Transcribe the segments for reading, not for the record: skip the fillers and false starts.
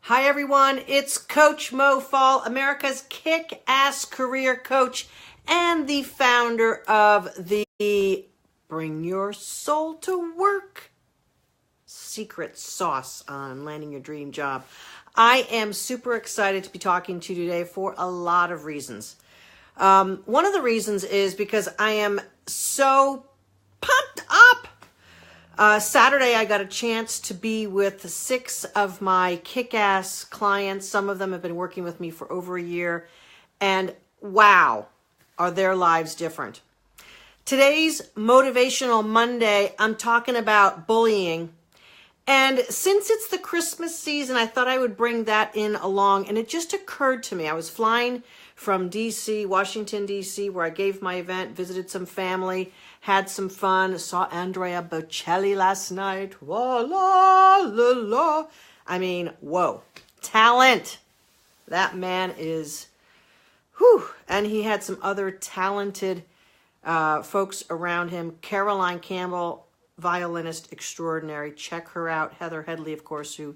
Hi everyone, it's Coach Mo Faul, America's kick-ass career coach and the founder of the Bring Your Soul to Work secret sauce on landing your dream job. I am super excited to be talking to you today for a lot of reasons. One of the reasons is because I am so pumped up. Saturday, I got a chance to be with 6 of my kick-ass clients. Some of them have been working with me for over a year. And wow, are their lives different. Today's Motivational Monday, I'm talking about bullying. And since it's the Christmas season, I thought I would bring that in along. And it just occurred to me. I was flying from D.C., Washington, D.C., where I gave my event, visited some family, had some fun, saw Andrea Bocelli last night. La, la, la, la. I mean, whoa. Talent. That man is, whew. And he had some other talented folks around him. Caroline Campbell, violinist extraordinary. Check her out. Heather Headley, of course, who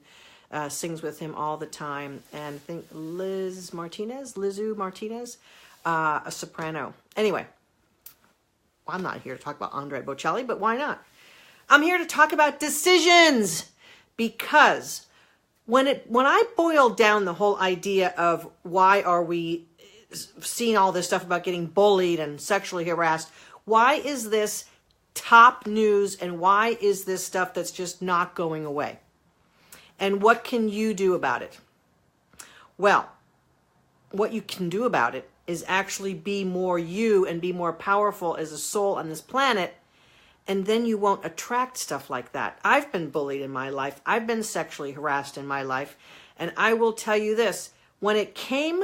sings with him all the time. And I think Lizu Martinez, a soprano. Anyway, I'm not here to talk about Andrea Bocelli, but why not? I'm here to talk about decisions, because when I boiled down the whole idea of why are we seeing all this stuff about getting bullied and sexually harassed, why is this top news and why is this stuff that's just not going away? And what can you do about it? Well, what you can do about it is actually be more you and be more powerful as a soul on this planet, and then you won't attract stuff like that. I've been bullied in my life. I've been sexually harassed in my life, and I will tell you this. When it came,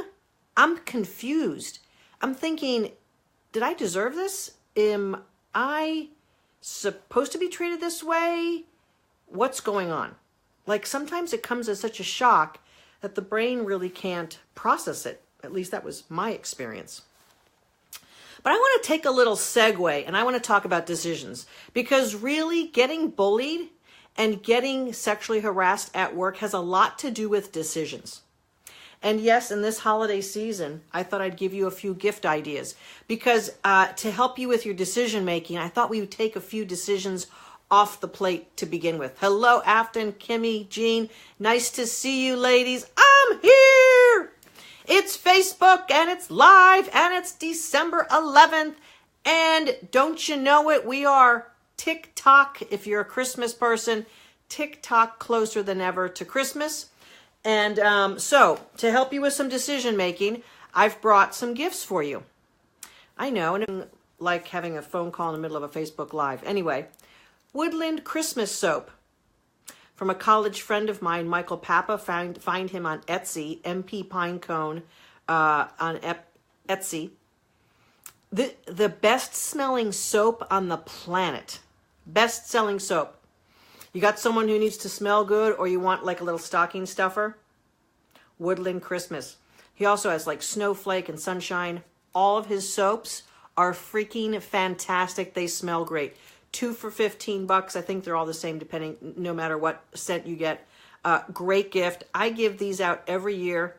I'm confused. I'm thinking, did I deserve this? Am I supposed to be treated this way? What's going on? Like, sometimes it comes as such a shock that the brain really can't process it. At least that was my experience. But I want to take a little segue and I want to talk about decisions, because really getting bullied and getting sexually harassed at work has a lot to do with decisions. And yes, in this holiday season, I thought I'd give you a few gift ideas, because to help you with your decision making, I thought we would take a few decisions off the plate to begin with. Hello, Afton, Kimmy, Jean. Nice to see you, ladies. I'm here. It's Facebook and it's live and it's December 11th. And don't you know it? We are TikTok. If you're a Christmas person, TikTok closer than ever to Christmas. And so to help you with some decision making, I've brought some gifts for you. I know, and like having a phone call in the middle of a Facebook Live. Anyway, Woodland Christmas soap from a college friend of mine, Michael Papa. Find him on Etsy, MP Pinecone on Etsy. The best smelling soap on the planet. Best selling soap. You got someone who needs to smell good, or you want like a little stocking stuffer? Woodland Christmas. He also has like Snowflake and Sunshine. All of his soaps are freaking fantastic. They smell great. 2 for $15. I think they're all the same, depending, no matter what scent you get. Great gift. I give these out every year.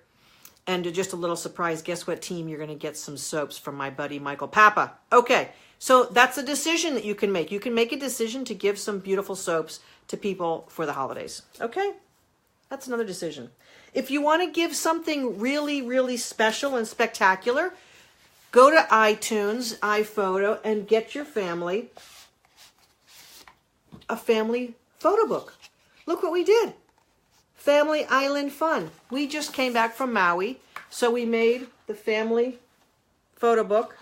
And just a little surprise, guess what team? You're going to get some soaps from my buddy Michael Papa. Okay, so that's a decision that you can make. You can make a decision to give some beautiful soaps to people for the holidays. Okay, that's another decision. If you want to give something really, really special and spectacular, go to iTunes, iPhoto, and get your family a family photo book. Look what we did. Family Island Fun. We just came back from Maui, so we made the family photo book.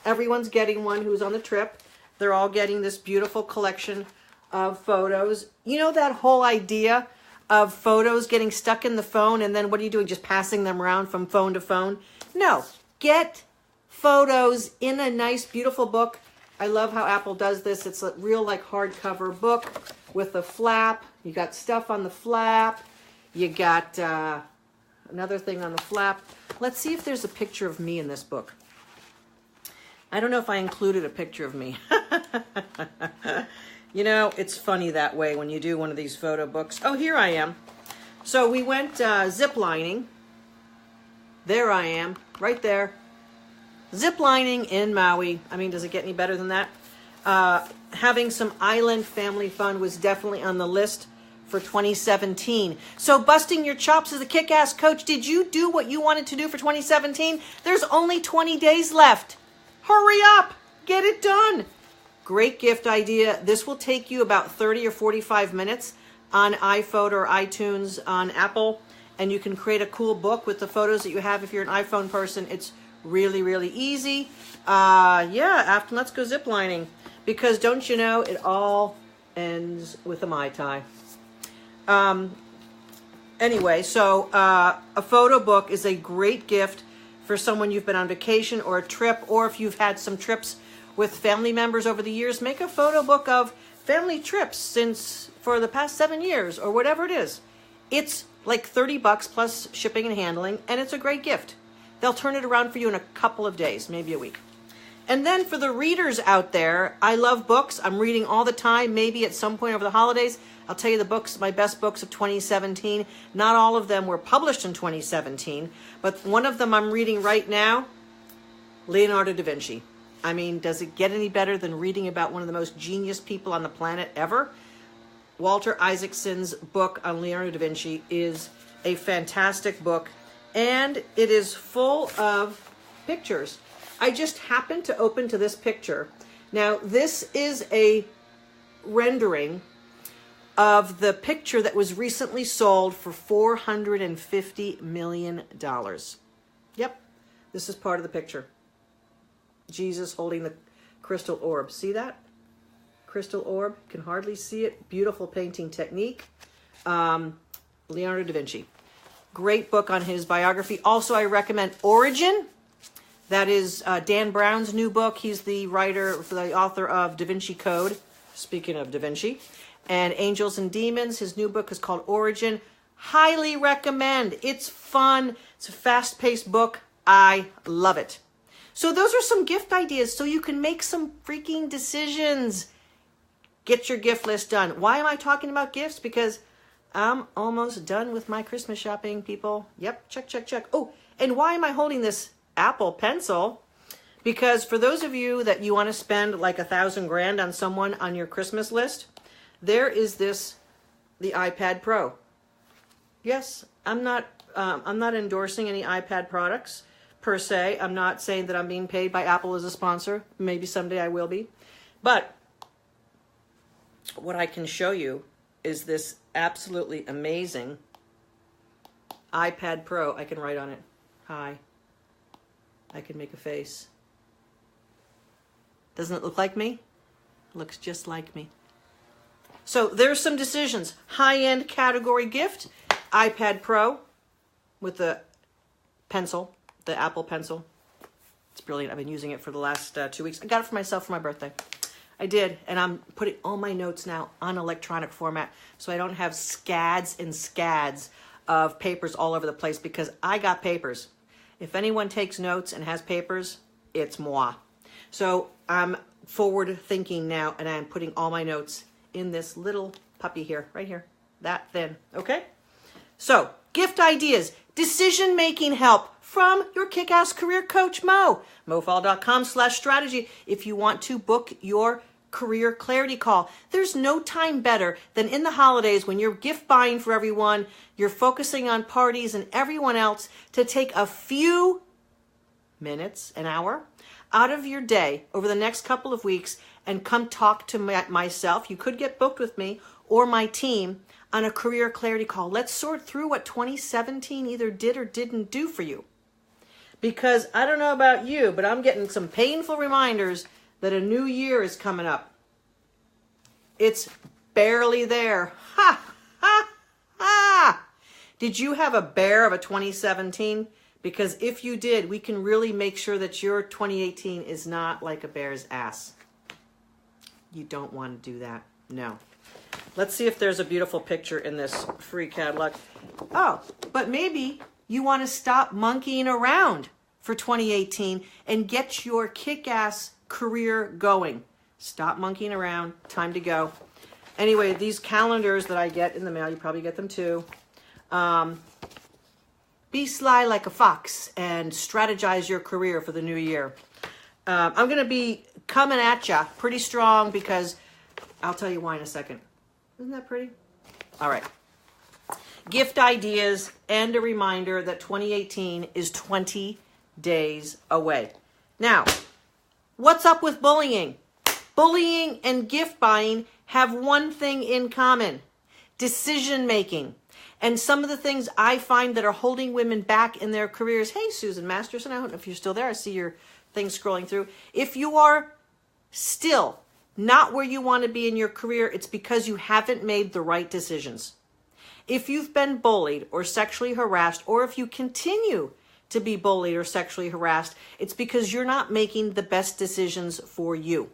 Everyone's getting one who's on the trip. They're all getting this beautiful collection of photos. You know that whole idea of photos getting stuck in the phone, and then what are you doing? Just passing them around from phone to phone? No. Get photos in a nice, beautiful book. I love how Apple does this. It's a real like hardcover book with a flap. You got stuff on the flap. You got another thing on the flap. Let's see if there's a picture of me in this book. I don't know if I included a picture of me. You know, it's funny that way when you do one of these photo books. Oh, here I am. So we went zip lining. There I am, right there. Zip lining in Maui. I mean, does it get any better than that? Having some island family fun was definitely on the list for 2017. So busting your chops as a kick-ass coach, did you do what you wanted to do for 2017? There's only 20 days left. Hurry up, get it done. Great gift idea. This will take you about 30 or 45 minutes on iPhoto or iTunes on Apple, and you can create a cool book with the photos that you have if you're an iPhone person. It's really, really easy. Let's go zip lining, because don't you know, it all ends with a Mai Tai. Anyway, so a photo book is a great gift for someone you've been on vacation or a trip, or if you've had some trips with family members over the years, make a photo book of family trips for the past 7 years or whatever it is. It's like $30 plus shipping and handling, and it's a great gift. They'll turn it around for you in a couple of days, maybe a week. And then for the readers out there, I love books. I'm reading all the time. Maybe at some point over the holidays, I'll tell you the books, my best books of 2017. Not all of them were published in 2017, but one of them I'm reading right now, Leonardo da Vinci. I mean, does it get any better than reading about one of the most genius people on the planet ever? Walter Isaacson's book on Leonardo da Vinci is a fantastic book, and it is full of pictures. I just happened to open to this picture. Now, this is a rendering of the picture that was recently sold for $450 million. Yep, this is part of the picture. Jesus holding the crystal orb. See that? Crystal orb. Can hardly see it. Beautiful painting technique. Leonardo da Vinci. Great book on his biography. Also, I recommend Origin. That is Dan Brown's new book. He's the author of Da Vinci Code. Speaking of Da Vinci. And Angels and Demons. His new book is called Origin. Highly recommend. It's fun. It's a fast-paced book. I love it. So those are some gift ideas so you can make some freaking decisions. Get your gift list done. Why am I talking about gifts? Because I'm almost done with my Christmas shopping, people. Yep, check, check, check. Oh, and why am I holding this Apple Pencil? Because for those of you that you want to spend like $1,000 on someone on your Christmas list, there is the iPad Pro. Yes, I'm not endorsing any iPad products per se. I'm not saying that I'm being paid by Apple as a sponsor. Maybe someday I will be. But what I can show you is this absolutely amazing iPad Pro. I can write on it. Hi. I can make a face. Doesn't it look like me? It looks just like me. So there's some decisions. High-end category gift, iPad Pro with the pencil, the Apple Pencil. It's brilliant. I've been using it for the last 2 weeks. I got it for myself for my birthday. I did, and I'm putting all my notes now on electronic format so I don't have scads and scads of papers all over the place, because I got papers. If anyone takes notes and has papers, it's moi. So I'm forward thinking now, and I'm putting all my notes in this little puppy here, right here, that thin, okay? So, gift ideas, decision-making help from your kick-ass career coach, Mo. MoFaul.com/strategy if you want to book your career clarity call. There's no time better than in the holidays when you're gift buying for everyone, you're focusing on parties and everyone else, to take a few minutes, an hour, out of your day over the next couple of weeks and come talk to myself. You could get booked with me or my team on a career clarity call. Let's sort through what 2017 either did or didn't do for you. Because I don't know about you, but I'm getting some painful reminders that a new year is coming up. It's barely there. Ha! Ha! Ha! Did you have a bear of a 2017? Because if you did, we can really make sure that your 2018 is not like a bear's ass. You don't want to do that. No. Let's see if there's a beautiful picture in this free catalog. Oh, but maybe you want to stop monkeying around for 2018 and get your kick-ass career going. Stop monkeying around. Time to go. Anyway, these calendars that I get in the mail, you probably get them too. Be sly like a fox and strategize your career for the new year. I'm going to be coming at you pretty strong because I'll tell you why in a second. Isn't that pretty? All right. Gift ideas and a reminder that 2018 is 20 days away. Now, what's up with bullying? Bullying and gift buying have one thing in common: decision making. And some of the things I find that are holding women back in their careers. Hey, Susan Masterson, I don't know if you're still there. I see your thing scrolling through. If you are still not where you want to be in your career, it's because you haven't made the right decisions. If you've been bullied or sexually harassed, or if you continue to be bullied or sexually harassed, it's because you're not making the best decisions for you.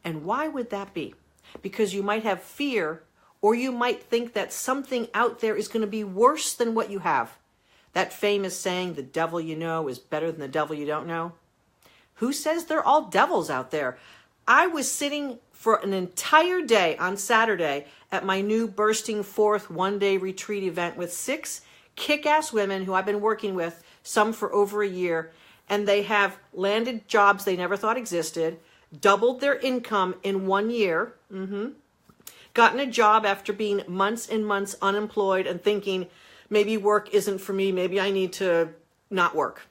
And why would that be? Because you might have fear, or you might think that something out there is going to be worse than what you have. That famous saying, the devil you know is better than the devil you don't know. Who says they're all devils out there? I was sitting for an entire day on Saturday at my new Bursting Forth one-day retreat event with 6 kick-ass women who I've been working with, some for over a year, and they have landed jobs they never thought existed, doubled their income in 1 year, gotten a job after being months and months unemployed and thinking, maybe work isn't for me, maybe I need to not work.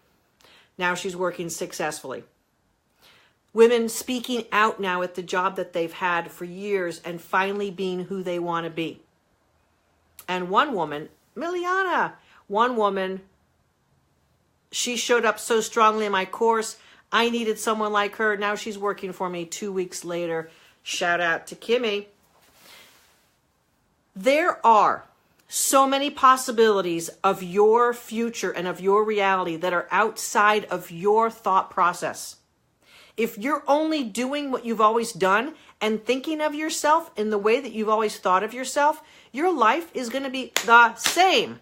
Now she's working successfully. Women speaking out now at the job that they've had for years and finally being who they want to be. And one woman, Miliana, she showed up so strongly in my course. I needed someone like her. Now she's working for me 2 weeks later. Shout out to Kimmy. There are so many possibilities of your future and of your reality that are outside of your thought process. If you're only doing what you've always done and thinking of yourself in the way that you've always thought of yourself, your life is going to be the same.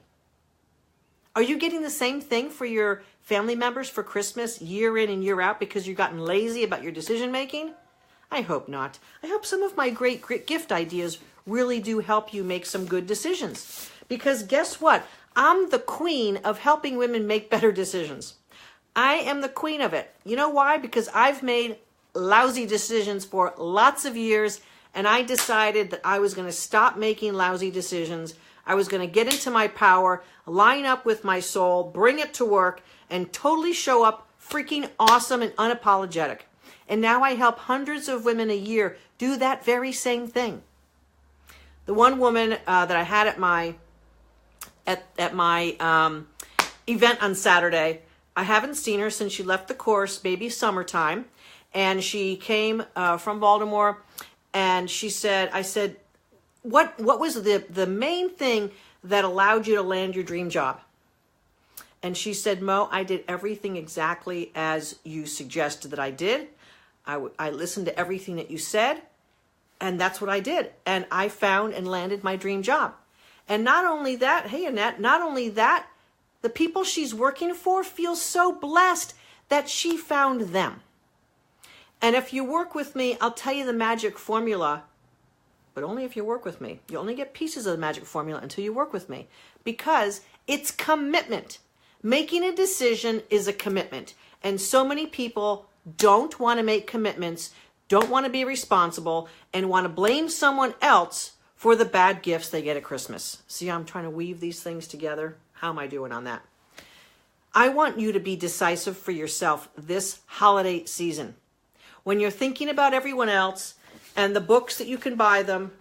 Are you getting the same thing for your family members for Christmas year in and year out because you've gotten lazy about your decision making? I hope not. I hope some of my great gift ideas really do help you make some good decisions. Because guess what? I'm the queen of helping women make better decisions. I am the queen of it. You know why? Because I've made lousy decisions for lots of years, and I decided that I was going to stop making lousy decisions. I was going to get into my power, line up with my soul, bring it to work, and totally show up freaking awesome and unapologetic. And now I help hundreds of women a year do that very same thing. The one woman that I had at my event on Saturday, I haven't seen her since she left the course, maybe summertime, and she came from Baltimore, and she said, I said, what was the main thing that allowed you to land your dream job? And she said, Mo, I did everything exactly as you suggested that I did. I listened to everything that you said, and that's what I did. And I found and landed my dream job. And not only that, hey, Annette, not only that, the people she's working for feel so blessed that she found them. And if you work with me, I'll tell you the magic formula, but only if you work with me. You only get pieces of the magic formula until you work with me, because it's commitment. Making a decision is a commitment. And so many people don't want to make commitments, don't want to be responsible, and want to blame someone else for the bad gifts they get at Christmas. See, I'm trying to weave these things together. How am I doing on that? I want you to be decisive for yourself this holiday season. When you're thinking about everyone else and the books that you can buy them,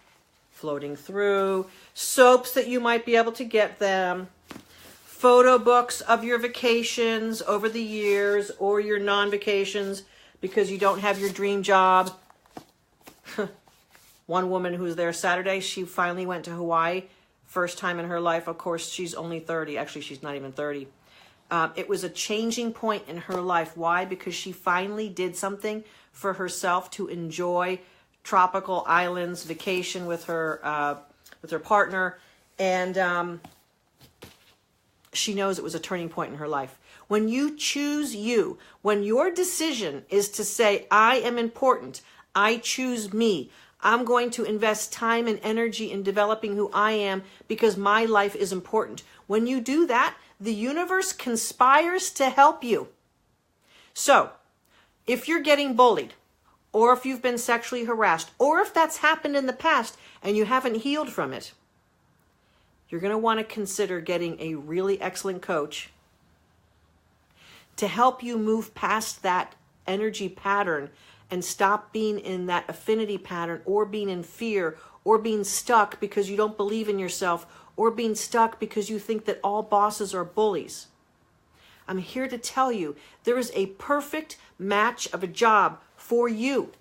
floating through, soaps that you might be able to get them, photo books of your vacations over the years or your non-vacations because you don't have your dream job. One woman who was there Saturday, she finally went to Hawaii. First time in her life. Of course, she's only 30. Actually, she's not even 30. It was a changing point in her life. Why? Because she finally did something for herself to enjoy tropical islands, vacation with her partner. And she knows it was a turning point in her life. When you choose you, when your decision is to say, I am important, I choose me, I'm going to invest time and energy in developing who I am because my life is important. When you do that, the universe conspires to help you. So, if you're getting bullied, or if you've been sexually harassed, or if that's happened in the past and you haven't healed from it, you're going to want to consider getting a really excellent coach to help you move past that energy pattern and stop being in that affinity pattern, or being in fear, or being stuck because you don't believe in yourself, or being stuck because you think that all bosses are bullies. I'm here to tell you there is a perfect match of a job for you,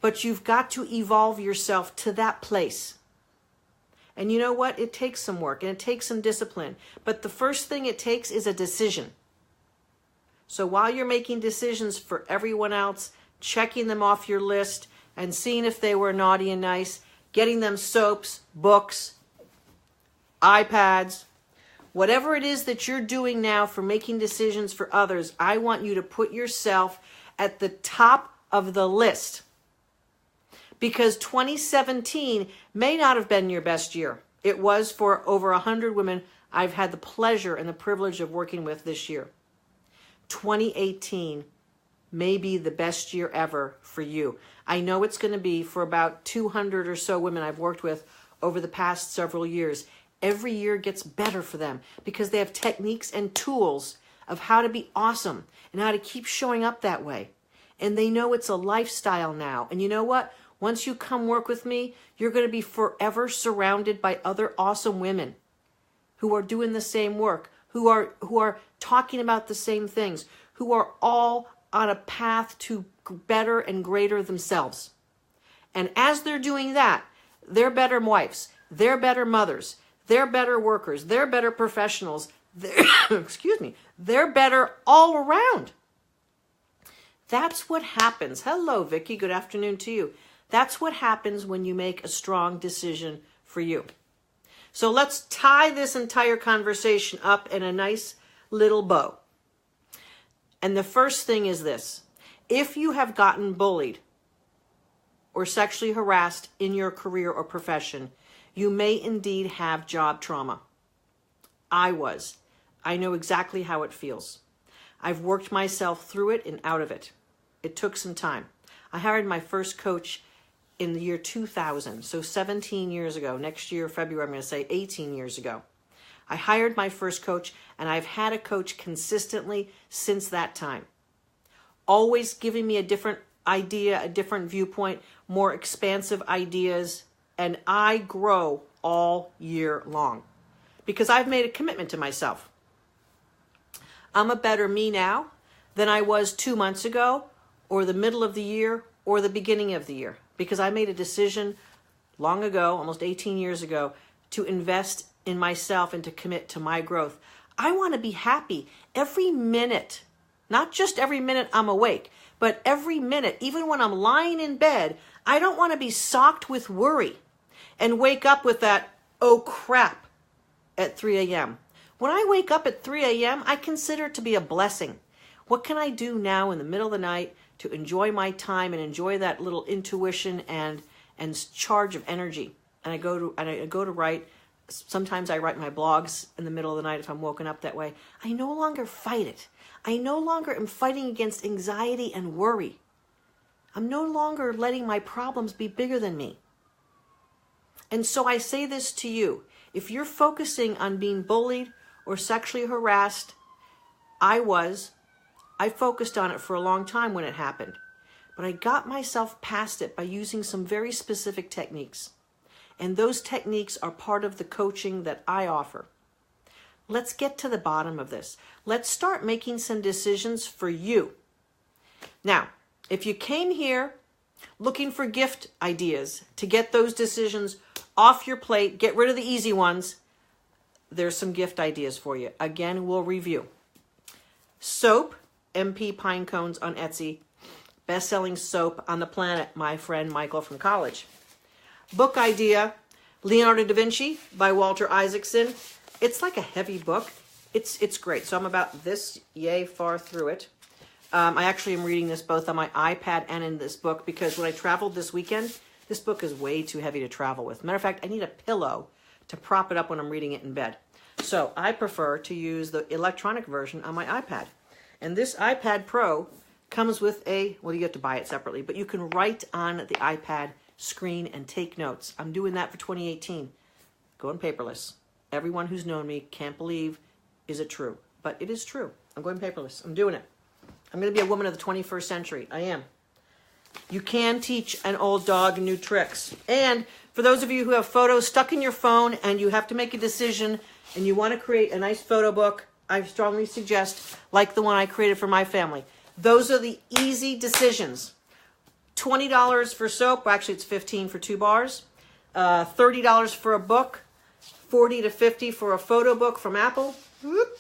but you've got to evolve yourself to that place. And you know what? It takes some work and it takes some discipline, but the first thing it takes is a decision. So while you're making decisions for everyone else, checking them off your list and seeing if they were naughty and nice, getting them soaps, books, iPads, whatever it is that you're doing now for making decisions for others, I want you to put yourself at the top of the list. Because 2017 may not have been your best year. It was for over 100 women I've had the pleasure and the privilege of working with this year. 2018 may be the best year ever for you. I know it's going to be for about 200 or so women I've worked with over the past several years. Every year gets better for them because they have techniques and tools of how to be awesome and how to keep showing up that way. And they know it's a lifestyle now. And you know what? Once you come work with me, you're going to be forever surrounded by other awesome women who are doing the same work, who are talking about the same things, who are all on a path to better and greater themselves. And as they're doing that, they're better wives, they're better mothers, they're better workers, they're better professionals, they're better all around. That's what happens. Hello, Vicky. Good afternoon to you. That's what happens when you make a strong decision for you. So let's tie this entire conversation up in a nice little bow. And the first thing is this. If you have gotten bullied or sexually harassed in your career or profession, you may indeed have job trauma. I was. I know exactly how it feels. I've worked myself through it and out of it. It took some time. I hired my first coach in the year 2000, so 17 years ago. Next year, February, I'm going to say 18 years ago. I hired my first coach, and I've had a coach consistently since that time. Always giving me a different idea, a different viewpoint, more expansive ideas, and I grow all year long because I've made a commitment to myself. I'm a better me now than I was 2 months ago, or the middle of the year, or the beginning of the year, because I made a decision long ago, almost 18 years ago, to invest in myself and to commit to my growth. I want to be happy every minute, not just every minute I'm awake, but every minute, even when I'm lying in bed. I don't want to be socked with worry and wake up with that, oh crap, at 3 a.m. When I wake up at 3 a.m., I consider it to be a blessing. What can I do now in the middle of the night to enjoy my time and enjoy that little intuition and charge of energy? And I go to write. Sometimes I write my blogs in the middle of the night if I'm woken up that way. I no longer fight it. I no longer am fighting against anxiety and worry. I'm no longer letting my problems be bigger than me. And so I say this to you. If you're focusing on being bullied or sexually harassed, I focused on it for a long time when it happened. But I got myself past it by using some very specific techniques. And those techniques are part of the coaching that I offer. Let's get to the bottom of this. Let's start making some decisions for you. Now, if you came here looking for gift ideas to get those decisions off your plate, get rid of the easy ones, there's some gift ideas for you. Again, we'll review. Soap, MP Pine Cones on Etsy. Best-selling soap on the planet, my friend Michael from college. Book idea, Leonardo da Vinci by Walter Isaacson. It's like a heavy book. It's great. So I'm about this yay far through it. I actually am reading this both on my iPad and in this book because when I traveled this weekend This book is way too heavy to travel with. Matter of fact, I need a pillow to prop it up when I'm reading it in bed. So I prefer to use the electronic version on my iPad. And this iPad Pro comes with a, well, you have to buy it separately, but you can write on the iPad screen and take notes. I'm doing that for 2018. Going paperless. Everyone who's known me can't believe, is it true? But it is true. I'm going paperless. I'm doing it. I'm going to be a woman of the 21st century. I am. You can teach an old dog new tricks. And for those of you who have photos stuck in your phone and you have to make a decision and you want to create a nice photo book, I strongly suggest, like the one I created for my family. Those are the easy decisions. $20 for soap. Actually, it's $15 for 2 bars. $30 for a book. $40 to $50 for a photo book from Apple. Whoop.